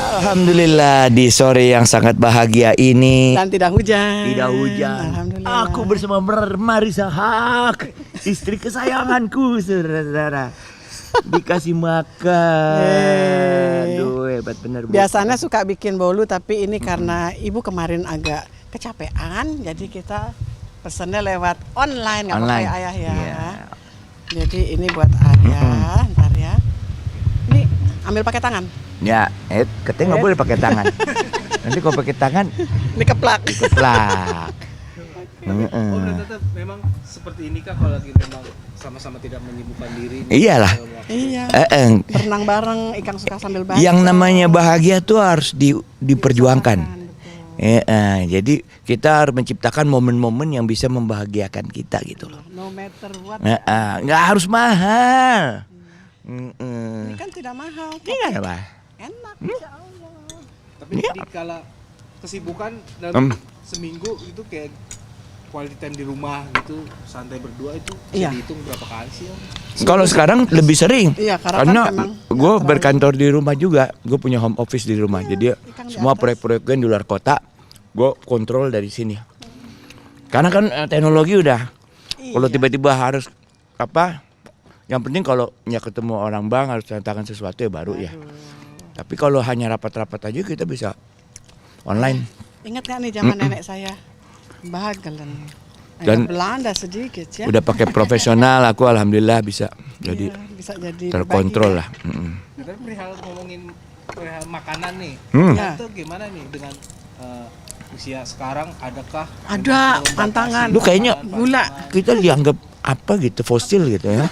Alhamdulillah di sore yang sangat bahagia ini. Dan tidak hujan. Tidak hujan. Alhamdulillah. Aku bersama Marisa Haq, istri kesayanganku, saudara-saudara. Dikasih makan. Aduh, hebat bener. Biasanya suka bikin bolu, tapi ini karena ibu kemarin agak kecapean, jadi kita pesennya lewat online, nggak pakai ayah ya. Yeah. Jadi ini buat ayah, ntar ya. Ini ambil pakai tangan. Ya, katanya nggak boleh pakai tangan. Nanti kalau pakai tangan, Ini keplak. keplak. Oh, tetap memang seperti ini kah kalau lagi memang sama-sama tidak menyibukkan diri? Iyalah. Iya. Berenang bareng, ikan suka sambil baca. Yang namanya bahagia tuh harus diperjuangkan. Jadi kita harus menciptakan momen-momen yang bisa membahagiakan kita gitu loh. No matter what. Nggak harus mahal. Ini kan tidak mahal. Iya apa? Enak, insya Allah. Tapi di kala kesibukan dalam seminggu itu kayak quality time di rumah gitu, santai berdua itu bisa dihitung berapa kali sih Om? Kalau sekarang lebih sering. Iya, karena gue berkantor di rumah juga, gue punya home office di rumah. Jadi semua proyek-proyek gue di luar kota, gue kontrol dari sini. Karena kan teknologi udah, kalau tiba-tiba harus apa? Yang penting kalau ketemu orang bang harus tantangan sesuatu ya baru ya. Tapi kalau hanya rapat-rapat aja kita bisa online. Ingat gak nih zaman nenek saya? Bahagian. Dan Belanda sedikit ya. udah pakai profesional, aku alhamdulillah bisa jadi Bisa jadi terkontrol lah. Tapi perihal ngomongin perihal makanan nih, itu gimana nih dengan usia sekarang? Adakah ada pantangan? Lu kayaknya gula. Kita dianggap apa gitu, fosil gitu ya.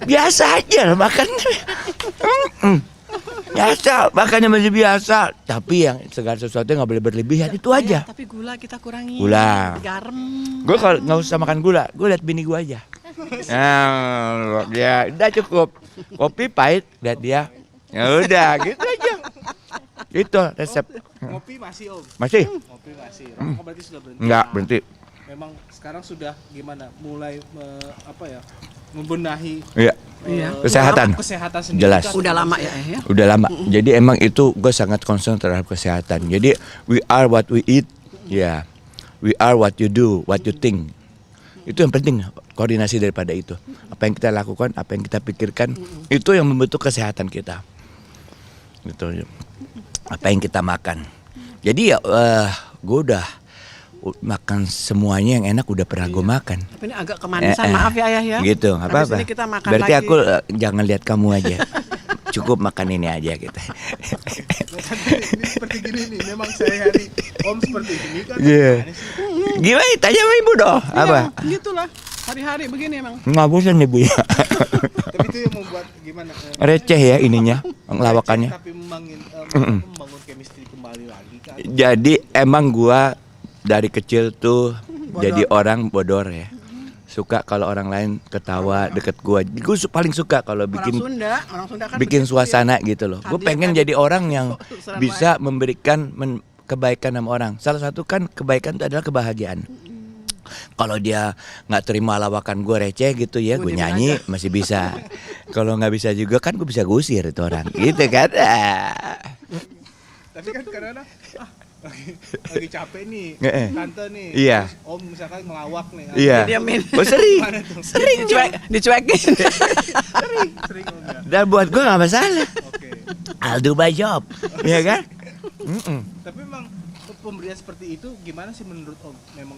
Biasa aja makan. Biasa, makannya masih biasa. Tapi yang segala sesuatu nggak boleh berlebihan, itu aja. Tapi gula kita kurangi. Gula. Garam. Gue kalau nggak usah makan gula, gue liat bini gue aja. Nah, ya udah cukup. Kopi pahit, liat dia. Ya udah, gitu aja. Itu resep. Ngopi masih Om? Masih? Ngopi masih. Rokok berarti sudah berhenti? Enggak, berhenti. Memang sekarang sudah gimana? Mulai membenahi Kesehatan sendiri. Jelas. Udah lama ya. Udah lama. Jadi emang itu gue sangat concern terhadap kesehatan. Jadi we are what we eat. Ya. We are what you do, what you think. Itu yang penting, koordinasi daripada itu. Apa yang kita lakukan, apa yang kita pikirkan, itu yang membentuk kesehatan kita. Gitu. Apa yang kita makan. Jadi ya gue udah makan semuanya yang enak, udah pernah gue makan. Tapi ini agak kemanisan, maaf ya ayah ya. Gitu, apa-apa. Habis ini kita makan Berarti lagi. aku jangan lihat kamu aja. Cukup makan ini aja kita. Ini seperti gini nih, memang sehari-hari Om seperti ini kan. Gimana? Tanya sama ibu dong. Apa? Gitulah. Hari-hari begini emang. Nggak bosan ibu ya. Tapi itu yang membuat gimana? Receh ya ininya, lawakannya. Tapi membangun chemistry kembali lagi kan. Jadi emang gua dari kecil tuh jadi orang bodor ya. Suka kalau orang lain ketawa deket gua. Gua paling suka kalau bikin Orang Sunda kan bikin begitu suasana ya. gitu loh. Gue Hadir pengen kan. jadi orang yang Serem bisa memberikan kebaikan sama orang. Salah satu kan kebaikan itu adalah kebahagiaan. Kalau dia nggak terima lawakan gue receh gitu ya, gue nyanyi masih bisa. Kalau nggak bisa juga kan gue bisa gusir itu orang, gitu kan? Tapi kan karena lagi capek nih, tante nih, Iya. terus Om misalkan ngelawak nih. Iya. Diamin. Oh, sering Dicuekin. Sering Om ya. Dan buat gue nggak masalah. Oke. I'll do my job, ya kan? Tapi memang pemberian seperti itu gimana sih menurut Om? Memang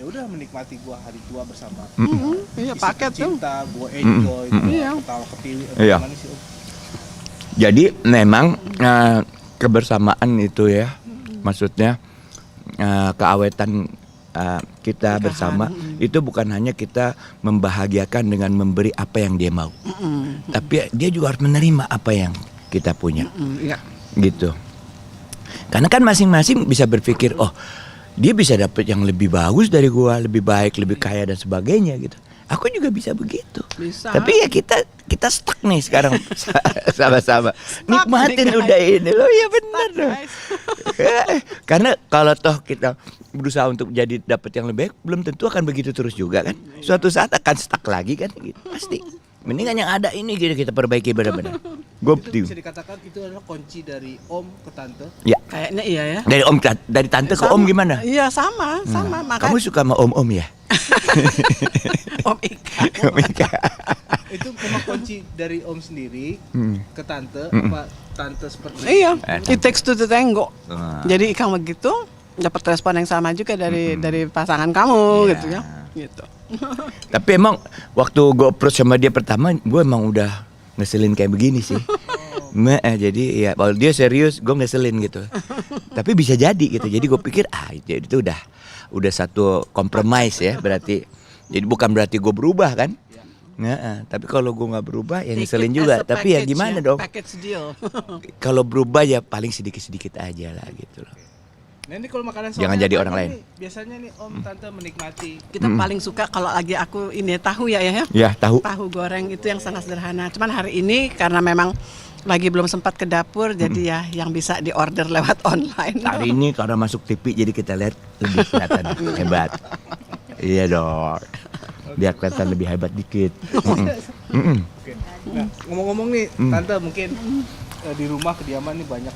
udah menikmati gua hari tua bersama. Iya, paket tuh. Cinta, gua enjoy, ketawa ketiwi. Iya. Gimana sih Om? Jadi memang kebersamaan itu ya, maksudnya keawetan kita bersama itu bukan hanya kita membahagiakan dengan memberi apa yang dia mau, tapi dia juga harus menerima apa yang kita punya, gitu. Karena kan masing-masing bisa berpikir, oh dia bisa dapat yang lebih bagus dari gua, lebih baik, lebih kaya dan sebagainya gitu. Aku juga bisa begitu. Bisa. Tapi ya kita stuck nih sekarang sama-sama. Nikmatin udah ini loh, ya benar loh. Karena kalau toh kita berusaha untuk jadi dapat yang lebih baik, belum tentu akan begitu terus juga kan. Suatu saat akan stuck lagi kan, gitu. Pasti. Mendingan yang ada ini kita perbaiki benar-benar. Gue Itu bisa dikatakan itu adalah kunci dari om ke tante. ya Kayaknya iya ya. dari tante ke Sama. om gimana? Iya sama. Makanya Kamu suka sama om-om ya? Om Ika. Om Ika. Itu memang kunci dari om sendiri ke tante apa tante seperti Iya, it takes two to tango. Ah. Jadi Ikang begitu dapat respon yang sama juga dari pasangan kamu Iya. gitu ya. Gitu. Tapi emang waktu gue approach sama dia pertama, gue emang udah ngeselin kayak begini sih. Jadi ya kalau dia serius, gue ngeselin gitu. Tapi bisa jadi gitu. Jadi gue pikir jadi itu udah satu compromise ya berarti. Jadi bukan berarti gue berubah kan? Tapi kalau gue nggak berubah ya ngeselin Take it juga. as a Tapi ya package gimana dong? Package deal. Kalau berubah ya paling sedikit-sedikit aja lah gitu loh. Nah ini kalau makanan Jangan sore jadi apa orang lain. nih? Biasanya nih om tante menikmati. Kita paling suka kalau lagi aku ini tahu ya. Ya tahu. Tahu goreng itu yang sangat sederhana. Cuman hari ini karena memang lagi belum sempat ke dapur jadi ya yang bisa diorder lewat online. Hari ini karena masuk TV jadi kita lihat lebih kelihatan hebat. Iya dong. Biar kelihatan lebih hebat dikit. Oke. Nah ngomong-ngomong nih tante mungkin di rumah kediaman nih banyak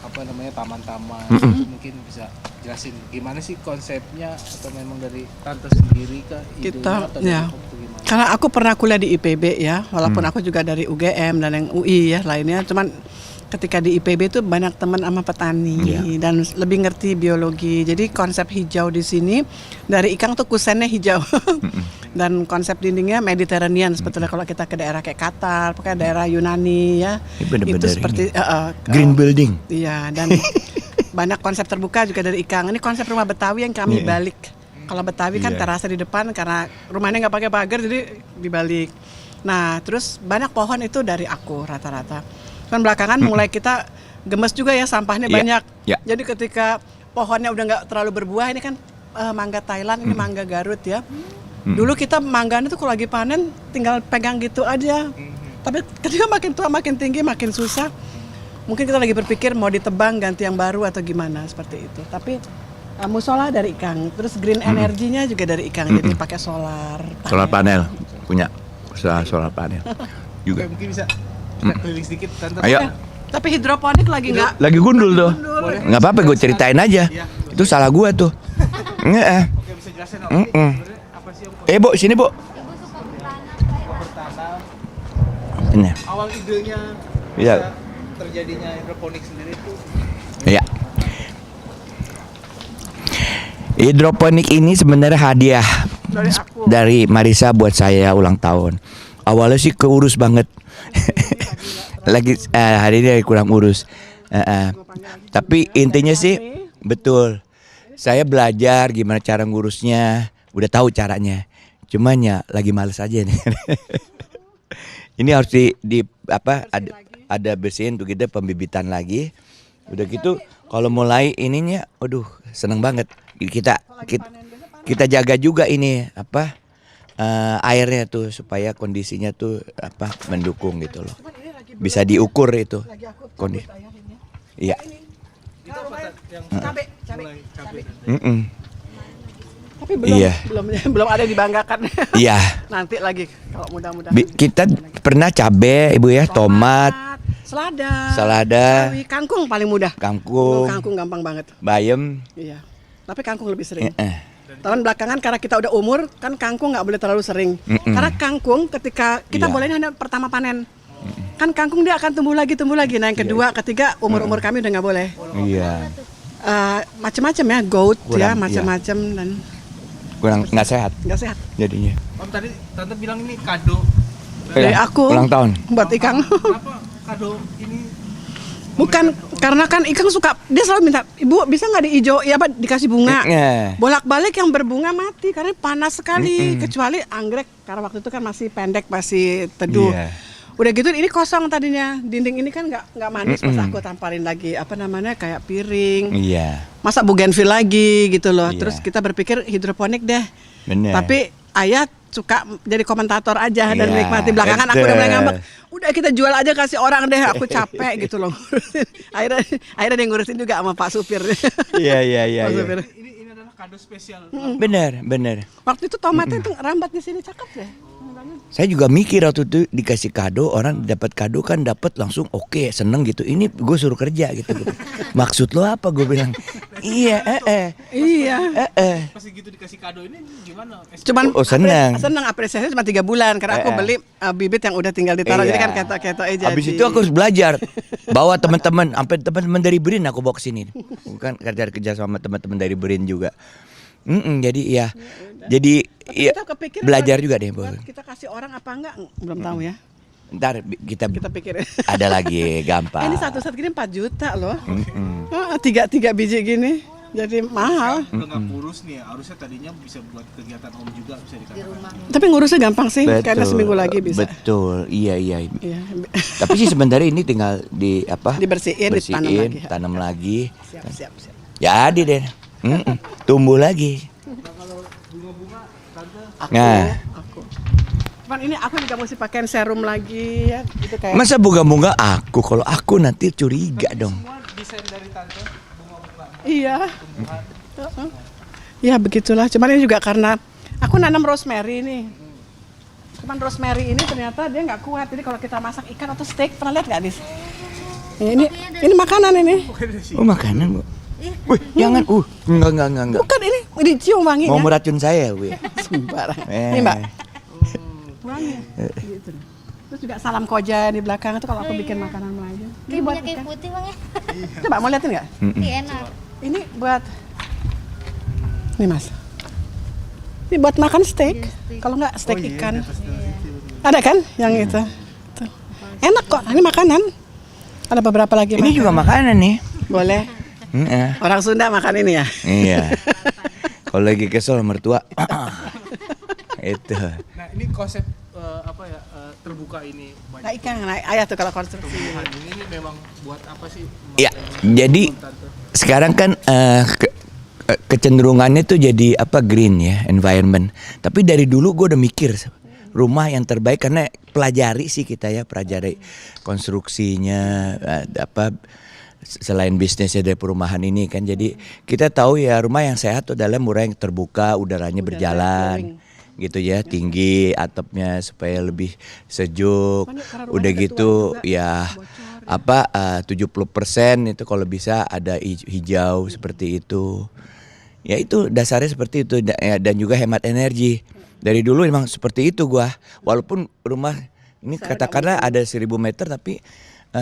apa namanya taman-taman itu mungkin bisa jelasin gimana sih konsepnya atau memang dari tante sendiri kah idenya atau dari ya. om atau gimana? Karena aku pernah kuliah di IPB ya, walaupun aku juga dari UGM dan yang UI ya lainnya, cuman ketika di IPB itu banyak teman sama petani dan lebih ngerti biologi. Jadi konsep hijau di sini dari Ikang tuh kusennya hijau. Dan konsep dindingnya Mediterranean sebetulnya kalau kita ke daerah kayak Qatar, pakai daerah Yunani ya. Ini bener-bener itu seperti green building. Iya, dan banyak konsep terbuka juga dari Ikang. Ini konsep rumah Betawi yang kami balik. Kalau Betawi kan terasa di depan karena rumahnya nggak pakai pagar jadi dibalik. Nah, terus banyak pohon itu dari aku rata-rata. Kan belakangan mulai kita gemes juga ya sampahnya banyak. Jadi ketika pohonnya udah nggak terlalu berbuah, ini kan mangga Thailand, ini mangga Garut ya. Dulu kita mangganya tuh kalau lagi panen tinggal pegang gitu aja. Tapi ketika makin tua makin tinggi makin susah. Mungkin kita lagi berpikir mau ditebang ganti yang baru atau gimana seperti itu. Tapi musola dari Ikang, terus green energinya juga dari Ikang. Jadi pakai solar panel. Punya solar panel juga. Oke, mungkin bisa kita keliling sedikit tante. Ayo. Tapi hidroponik lagi nggak? Lagi gundul tuh. Nggak apa-apa gue ceritain aja. Itu salah gue tuh. Oke, bisa jelasin om sebenarnya apa sih om Bu, sini Bu. bertanam? Ini. Awal idenya Iya. bisa terjadinya hidroponik sendiri itu Iya. Hidroponik ini sebenarnya hadiah dari Marisa buat saya ulang tahun. Awalnya sih keurus banget. Lagi hari ini kurang urus. Tapi intinya sih betul. Saya belajar gimana cara ngurusnya, udah tahu caranya. Cuman ya lagi males aja nih. Ini harus ada bersihin tuh kita pembibitan lagi. Udah gitu kalau mulai ininya aduh seneng banget. Kita jaga juga ini airnya tuh supaya kondisinya tuh mendukung gitu loh. Bisa diukur itu kondisi. Iya. Cabe. Tapi belum ada dibanggakan. Iya. Nanti lagi kalau mudah-mudahan. Kita pernah cabe Ibu ya, tomat, selada, sawi, kangkung paling mudah. Kangkung Gampang banget. bayam. Iya. Tapi kangkung lebih sering. Tahun belakangan karena kita udah umur kan kangkung nggak boleh terlalu sering. Karena kangkung ketika kita boleh hanya pertama panen. Kan kangkung dia akan tumbuh lagi. Nah yang kedua, ketiga umur kami udah nggak boleh. Iya. Macam-macam ya, goat Kurang, ya macam-macam dan Kurang nggak sehat nggak sehat. jadinya. om tadi tante bilang ini kado Dari aku Ulang tahun. buat Ikang. kenapa kado ini Bukan karena kan Ikang suka, dia selalu minta, Ibu bisa nggak diijo, ya apa dikasih bunga. Bolak-balik yang berbunga mati karena panas sekali. Kecuali anggrek karena waktu itu kan masih pendek, masih teduh. Iya. Udah gitu ini kosong tadinya, dinding ini kan nggak manis. Pas aku tampalin lagi kayak piring. Iya. Masa bougainville lagi gitu loh. Iya. Terus kita berpikir hidroponik deh. Bener. Tapi ayah suka jadi komentator aja dan Iya, menikmati. Belakangan aku udah mulai betul. ngambek. Udah kita jual aja kasih orang deh. Aku capek gitu loh. akhirnya dia ngurusin juga sama Pak Supir. Iya. Pak Supir. adalah kado spesial Bener. Waktu itu tomatnya tuh rambat di sini cakep deh. Saya juga mikir waktu itu dikasih kado, orang dapat kado kan dapat langsung oke, seneng gitu. Ini gue suruh kerja gitu. Maksud lo apa? Gue bilang iya, Iya. Pas gitu dikasih kado ini gimana? Cuman senang. senang apresiasi cuma 3 bulan karena aku beli bibit yang udah tinggal ditaruh jadi kan ketok-ketok aja. Habis itu aku harus belajar. Bawa teman-teman, sampai teman-teman dari BRIN aku bawa ke sini. Bukan kerja sama teman-teman dari BRIN juga. Jadi ya. Jadi ya, Kita kepikiran belajar juga deh, Bu. Kita kasih orang apa enggak? Belum tahu ya. Ntar kita Pikirin. ada lagi gampang. Ini satu set gini 4 juta loh. Tiga biji gini. Jadi mahal. Udah nggak kurus nih ya, harusnya tadinya bisa buat kegiatan om juga bisa di dikatakan. rumah. Tapi ngurusnya gampang sih karena seminggu lagi bisa. Betul, iya. Iya. Tapi sih sebenarnya ini tinggal di apa? Dibersihin, tanam lagi. Siap. Jadi deh, tumbuh lagi. Nah, Aku. Cuman ini aku juga mesti pakai serum lagi ya. Itu kayak masa bunga-bunga aku? Kalau aku nanti curiga dong. Semua desain dari tante bunga-bunga. Iya. Ya begitulah. Cuman ini juga karena aku nanam rosemary nih. Cuman rosemary ini ternyata dia nggak kuat. Jadi kalau kita masak ikan atau steak, pernah lihat nggak Dis? Ya, ini makanan ini. Oh makanan, Bu. Wih, jangan. Enggak. Bukan ini dicium wanginya. Mau meracun saya, Bu. Sembarang. Ini Mbak. Wangi. Gitu. Terus juga salam koja di belakang itu kalau aku bikin makanan Melayu. Ini Ini buat kayak ikan. putih bang ya. Coba mau liatin nggak? Ini enak. Ini buat nih Mas. Ini buat makan steak. Kalau nggak steak ikan. Ada kan yang itu? Tuh. Enak kok. Ini makanan. Ada beberapa lagi. Ini juga makanan nih. boleh. Orang Sunda makan ini ya. Iya. Kalau lagi kesel mertua. Itu. Nah ini konsep terbuka ini banyak. Nah ikan, nah ayah tuh kalau konstruksi. Tumbuhan ini memang buat apa sih? Ya, jadi sekarang kan kecenderungannya tuh jadi apa green ya, environment. Tapi dari dulu gue udah mikir rumah yang terbaik karena pelajari sih kita ya, pelajari konstruksinya apa selain bisnisnya dari perumahan ini kan. Jadi kita tahu ya rumah yang sehat tuh adalah rumah yang terbuka, udaranya berjalan. Gitu ya, tinggi atapnya supaya lebih sejuk. Udah gitu ya apa 70% itu kalau bisa ada hijau seperti itu. Ya itu dasarnya seperti itu dan juga hemat energi. Dari dulu memang seperti itu gua. Walaupun rumah ini katakanlah ada 1000 meter tapi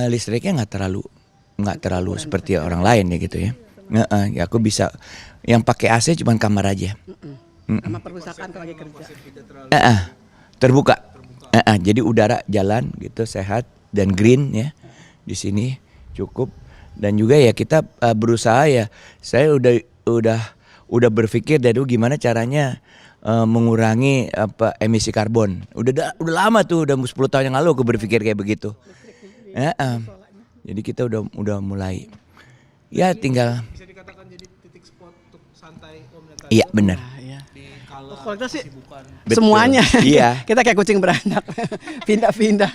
listriknya nggak terlalu seperti orang lain ya gitu ya. Ya aku bisa yang pakai AC cuma kamar aja. Sama perpustakaan kalau lagi kerja. Terbuka. Jadi udara jalan gitu sehat dan green ya di sini cukup. Dan juga ya kita berusaha ya. Saya udah berpikir dari dulu gimana caranya mengurangi emisi karbon. Udah lama tuh, udah 10 tahun yang lalu aku berpikir kayak begitu. Jadi kita udah mulai. Ya tinggal. Bisa dikatakan jadi titik spot untuk santai om dan tante. Iya benar. Kalau kita sih Betul. semuanya. Iya. Kita kayak kucing beranak. Pindah-pindah.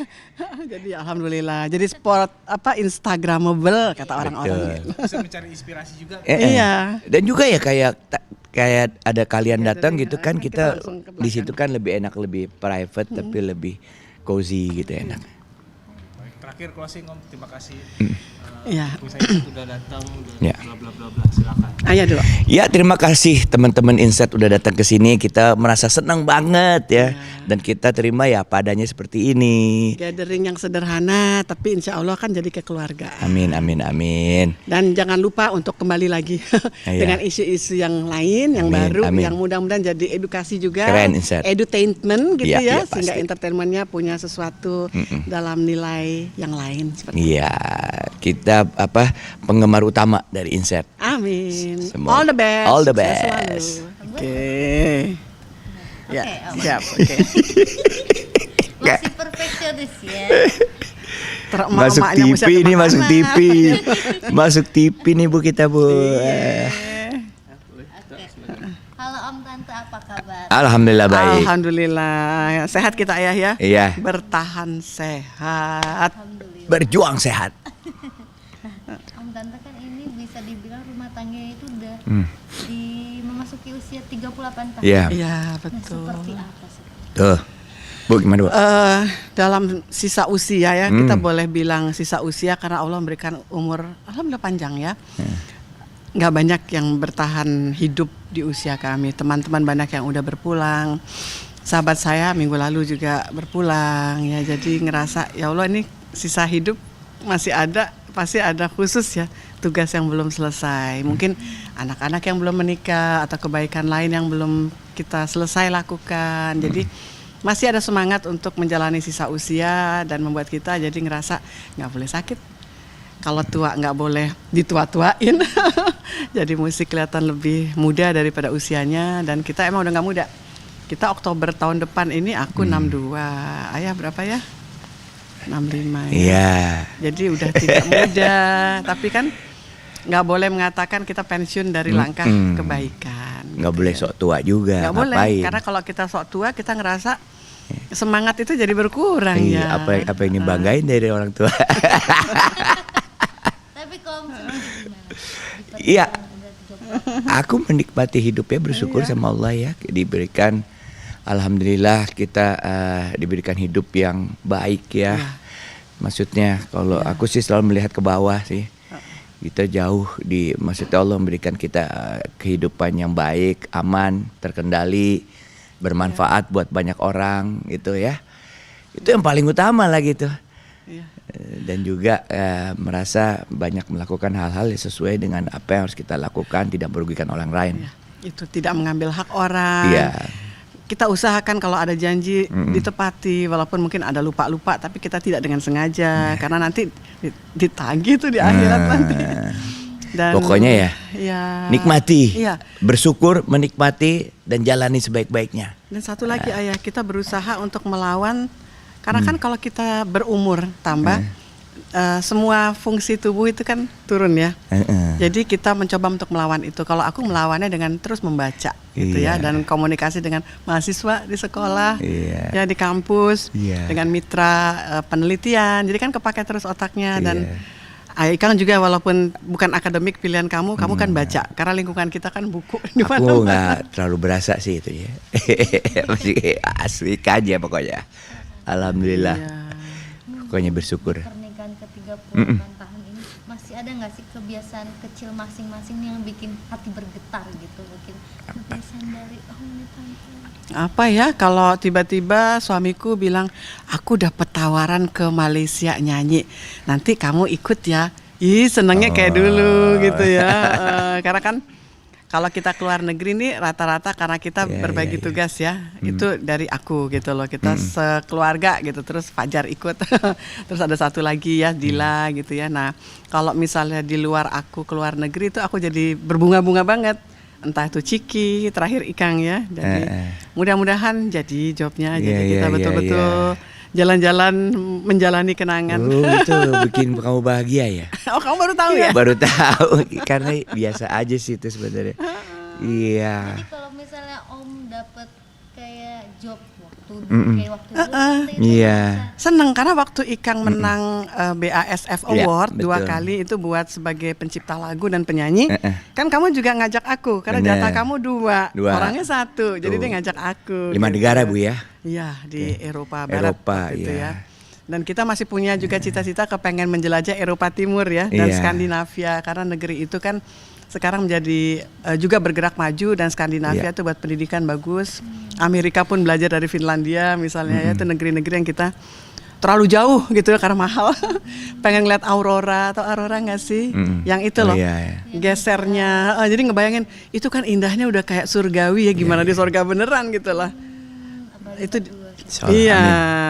Jadi alhamdulillah. Jadi sport apa Instagramable kata orang-orang. Bisa mencari inspirasi juga. Iya. Dan juga ya kayak ada kalian datang gitu kan kita langsung ke di situ kan lebih enak, lebih private tapi lebih cozy gitu enak. Baik, terakhir closing om, terima kasih. Iya. Misalnya sudah datang, udah Ya. bla bla bla bla, silakan. Ayo dulu. Ya terima kasih teman-teman Insight udah datang ke sini. Kita merasa senang banget ya. Dan kita terima ya padanya seperti ini. Gathering yang sederhana tapi insya Allah kan jadi kekeluargaan. Amin amin amin. Dan jangan lupa untuk kembali lagi Iya. dengan isu-isu yang lain, yang Amin, baru, amin. yang mudah-mudahan jadi edukasi juga, Keren, Insight. edutainment gitu Iya, ya, iya, sehingga pasti. entertainmentnya punya sesuatu dalam nilai yang lain. Seperti Iya kita penggemar utama dari Insight. Amin. Semua. All the best. All the Sukses best. selalu. Oke. Ya, Om. siap. Oke. Masih perfeksionis ya. Masuk Emak-emaknya TV bisa ini kemana. masuk TV. Masuk TV nih Bu kita Bu. Halo Om Tante, apa kabar? Alhamdulillah baik. Alhamdulillah. Sehat kita ayah ya. Iya. Bertahan sehat. Alhamdulillah. Berjuang sehat. Om Tante kan ini bisa dibilang rumah tangganya itu udah memasuki usia 38 tahun. Iya. Iya, Nah, betul. seperti apa sih? Tuh. Bu gimana Bu? Dalam sisa usia ya, kita boleh bilang sisa usia karena Allah memberikan umur alhamdulillah panjang ya. Nggak banyak yang bertahan hidup di usia kami. Teman-teman banyak yang udah berpulang. Sahabat saya minggu lalu juga berpulang ya. Jadi ngerasa ya Allah ini sisa hidup masih ada, pasti ada khusus ya tugas yang belum selesai. Mungkin anak-anak yang belum menikah atau kebaikan lain yang belum kita selesai lakukan. Jadi masih ada semangat untuk menjalani sisa usia dan membuat kita jadi ngerasa nggak boleh sakit. Kalau tua nggak boleh ditua-tuain. Jadi mesti kelihatan lebih muda daripada usianya dan kita emang udah nggak muda. Kita Oktober tahun depan ini aku 62. Ayah berapa ya? 65 ya. Iya. Jadi udah tidak muda, tapi kan nggak boleh mengatakan kita pensiun dari langkah kebaikan. Nggak boleh sok tua juga. Nggak boleh, ngapain? karena kalau kita sok tua kita ngerasa semangat itu jadi berkurang Iya, ya. apa yang dibanggain dari orang tua. Tapi kalau misalnya gimana? Iya. Aku menikmati hidupnya, bersyukur sama Allah ya, diberikan alhamdulillah kita diberikan hidup yang baik ya. Maksudnya kalau aku sih selalu melihat ke bawah sih. Kita jauh maksudnya Allah memberikan kita kehidupan yang baik, aman, terkendali, bermanfaat buat banyak orang gitu ya. Itu yang paling utama lah gitu. Dan juga merasa banyak melakukan hal-hal yang sesuai dengan apa yang harus kita lakukan, tidak merugikan orang lain. Itu tidak mengambil hak orang. Iya. Kita usahakan kalau ada janji ditepati, walaupun mungkin ada lupa-lupa, tapi kita tidak dengan sengaja, karena nanti ditagih tuh di akhirat nanti. Dan, pokoknya nikmati, iya. bersyukur, menikmati, dan jalani sebaik-baiknya. Dan satu lagi ayah, kita berusaha untuk melawan, karena kan kalau kita berumur tambah, semua fungsi tubuh itu kan turun ya. Jadi kita mencoba untuk melawan itu. Kalau aku melawannya dengan terus membaca gitu ya, dan komunikasi dengan mahasiswa di sekolah, ya di kampus, dengan mitra penelitian. Jadi kan kepake terus otaknya dan Ikang juga walaupun bukan akademik pilihan kamu kan baca karena lingkungan kita kan buku di mana-mana. Aku nggak terlalu berasa sih itu ya. Masih asik aja pokoknya. Alhamdulillah. Pokoknya bersyukur. Pernikahan ke-38 tahun ini masih ada nggak sih kebiasaan kecil masing-masing yang bikin hati bergetar gitu, mungkin kebiasaan dari ini tante? Apa ya, kalau tiba-tiba suamiku bilang aku dapat tawaran ke Malaysia nyanyi, nanti kamu ikut ya. Ih, senengnya kayak dulu gitu ya. Karena kan kalau kita keluar negeri nih rata-rata karena kita berbagi tugas ya, itu dari aku gitu loh, kita sekeluarga gitu, terus Fajar ikut, terus ada satu lagi ya Dila gitu ya. Nah kalau misalnya di luar aku keluar negeri itu aku jadi berbunga-bunga banget, entah itu Ciki, terakhir Ikang ya. Jadi mudah-mudahan jadi jobnya, jadi kita betul-betul jalan-jalan menjalani kenangan. Itu bikin kamu bahagia ya? Oh, kamu baru tahu ya? Baru tahu, karena biasa aja sih itu sebenarnya. Iya. Jadi kalau misalnya Om dapat kayak job kayak waktu dulu Iya. Seneng karena waktu Ikang menang BASF Award Iya, 2 betul. kali itu buat sebagai pencipta lagu dan penyanyi, kan kamu juga ngajak aku karena jatah kamu dua, orangnya satu, jadi dia ngajak aku. 5 negara Bu ya? Iya, di Eropa Barat waktu itu iya. ya. Dan kita masih punya juga cita-cita kepengen menjelajah Eropa Timur ya, dan Skandinavia, karena negeri itu kan sekarang menjadi juga bergerak maju, dan Skandinavia itu buat pendidikan bagus. Amerika pun belajar dari Finlandia misalnya ya, itu negeri-negeri yang kita terlalu jauh gitu ya karena mahal. Pengen lihat aurora atau aurora nggak sih? Yang itu loh, gesernya. Jadi ngebayangin itu kan indahnya udah kayak surgawi ya, gimana di surga beneran gitu lah. Itu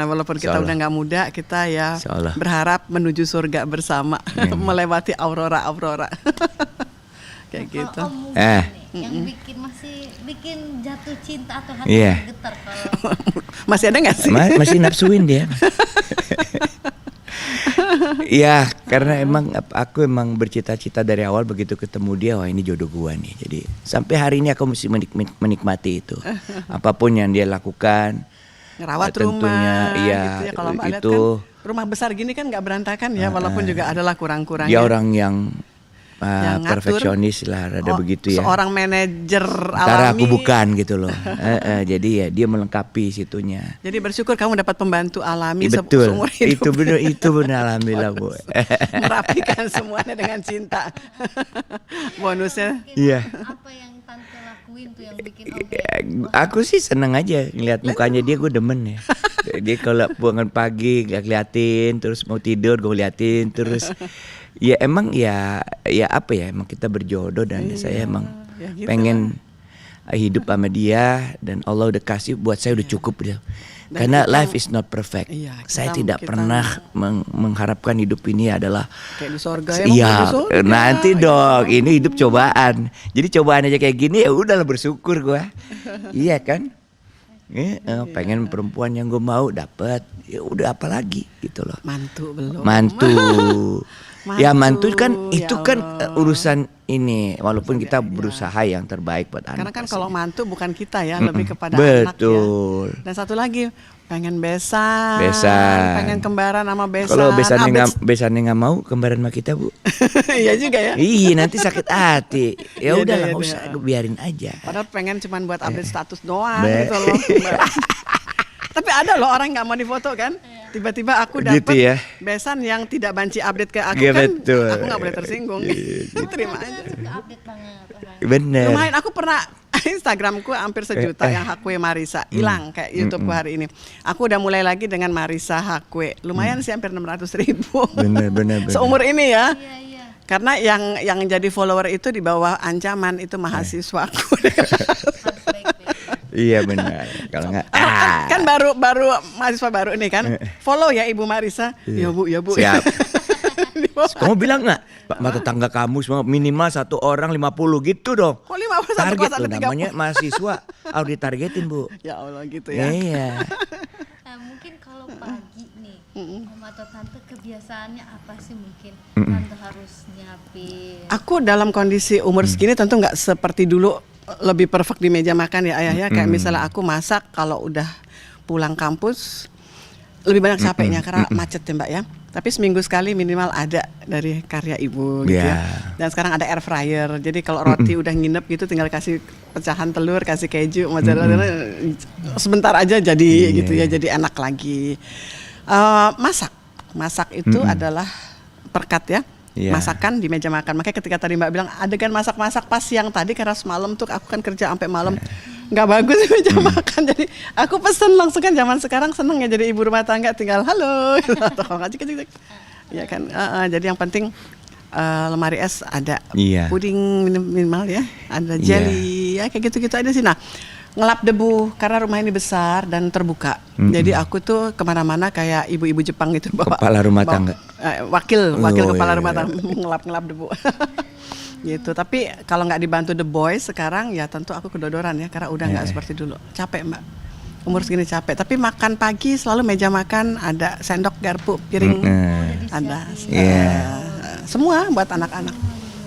walaupun kita udah nggak muda, kita ya berharap menuju surga bersama, melewati aurora kayak gitu. Om yang bikin jatuh cinta atau hati bergetar kalau masih ada nggak sih? Masih nafsuin dia. Iya, karena aku bercita-cita dari awal begitu ketemu dia, wah ini jodoh gua nih. Jadi sampai hari ini aku mesti menikmati itu. Apapun yang dia lakukan, ngerawat tentunya, rumah, iya, gitu ya. Kalau Mbak lihat itu kan rumah besar gini kan nggak berantakan ya, walaupun juga adalah kurang-kurangnya. dia orang yang yang ngatur. perfeksionis lah, rada begitu ya. Seorang manajer Ntar alami. aku bukan gitu loh. Jadi ya dia melengkapi situnya. Jadi bersyukur kamu dapat pembantu alami Betul. seumur hidup. Itu benar alhamdulillah Bu. Merapikan semuanya dengan cinta. Bonusnya. Iya. Apa yang tante lakuin tuh yang bikin Om Aku sih seneng aja ngeliat mukanya dia, gue demen ya. Dia kalau puangan pagi gak keliatin, terus mau tidur gue liatin terus. Ya emang ya apa ya, emang kita berjodoh dan saya emang ya gitu pengen hidup sama dia dan Allah udah kasih buat saya udah cukup dia. Karena life is not perfect. Iya, Saya kita- tidak pernah mengharapkan hidup ini adalah kayak di sorga ya. iya, Emang kayak di sorga. nanti dong. Ini hidup cobaan. Jadi cobaan aja kayak gini ya udahlah bersyukur gua. Iya kan? Pengen perempuan yang gue mau dapet. Ya udah apalagi gitu loh. Mantu belum. Mantu. Ya mantu kan Ya itu kan Allah. urusan ini. Walaupun kita berusaha yang terbaik buat anak. Karena kan pastinya. kalau mantu bukan kita ya, lebih kepada anak Betul. ya. Dan satu lagi pengen besan, pengen kembaran sama besan. Kalau besannya Abis- nggak mau kembaran sama kita Bu. Iya juga ya. Iya nanti sakit hati. Ya Iya, udahlah iya, nggak iya. usah, biarin aja. Padahal pengen cuman buat update status doang Be- gitu loh. Tapi ada loh orang nggak mau difoto kan. Tiba-tiba aku Gitu dapat ya. besan yang tidak banci update ke aku Iya, kan. betul. Aku nggak boleh tersinggung. Iya, Terima aja. suka update banget orang. Bener. Lumayan aku pernah Instagramku hampir sejuta yang Hakwe Marisa hilang kayak YouTubeku hari ini. Aku udah mulai lagi dengan Marisa Hakwe. Lumayan sih hampir 600.000. Bener. Seumur ini ya. Iya, iya. Karena yang jadi follower itu di bawah ancaman itu mahasiswaku. Harus baik-baik. Iya benar. Kalau nggak kan baru mahasiswa baru nih kan. Follow ya Ibu Marisa. Ya Bu, ya Bu. Siap. Di bawah. Kamu bilang nggak? Pak tetangga kamu semua minimal 1 orang 50 gitu dong. Kok 50 satu Target kelas loh ada 30? namanya mahasiswa harus ditargetin Bu. Ya Allah gitu ya. Iya. Nah, mungkin kalau pagi nih, Om atau Tante kebiasaannya apa sih mungkin Tante harus nyiapin? Aku dalam kondisi umur segini tentu nggak seperti dulu lebih perfect di meja makan ya ayah ya. Kayak misalnya aku masak kalau udah pulang kampus lebih banyak capeknya karena macet ya Mbak ya. Tapi seminggu sekali minimal ada dari karya ibu gitu ya. Dan sekarang ada air fryer. Jadi kalau roti udah nginep gitu tinggal kasih pecahan telur, kasih keju, mozzarella sebentar aja jadi gitu ya, jadi enak lagi. Masak itu adalah perkat ya. Iya. Masakan di meja makan. Makanya ketika tadi Mbak bilang adegan masak-masak pas siang tadi karena semalam tuh aku kan kerja sampai malam. Nggak bagus di meja makan. Jadi aku pesen langsung kan zaman sekarang seneng ya jadi ibu rumah tangga tinggal halo. Atau nggak cik. Ya kan. Jadi yang penting lemari es ada. Iya. Puding minimal ya. Ada jelly ya kayak gitu-gitu aja sih. Nah ngelap debu karena rumah ini besar dan terbuka. Jadi aku tuh kemana-mana kayak ibu-ibu Jepang gitu bawa Kepala rumah bawa- tangga. wakil Oh, kepala iya, rumah iya. tangga ngelap debu. Gitu. Tapi kalau nggak dibantu the boys sekarang ya tentu aku kedodoran ya karena udah nggak seperti dulu. Capek Mbak. Umur segini capek. Tapi makan pagi selalu meja makan ada sendok, garpu, piring, ada. Semua buat anak-anak.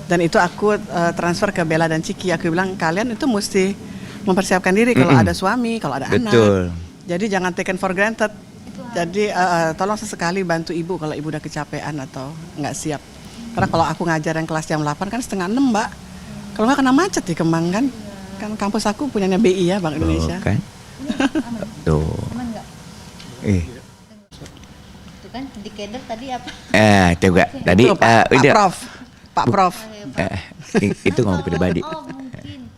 Dan itu aku transfer ke Bella dan Ciki. Aku bilang kalian itu mesti mempersiapkan diri kalau ada suami, kalau ada Betul. anak. Jadi jangan taken for granted. Jadi tolong sesekali bantu ibu kalau ibu udah kecapean atau nggak siap. Karena kalau aku ngajar yang kelas jam 8 kan setengah 6 Mbak. Kalau nggak kena macet di Kemang kan. Kan kampus aku punyanya BI ya Bank Indonesia. Kan? Tuh. Aman nggak? Itu kan di keder tadi apa? Coba tadi Itu Pak udah. Prof. Pak Prof. Itu ngomong pribadi. Oh mungkin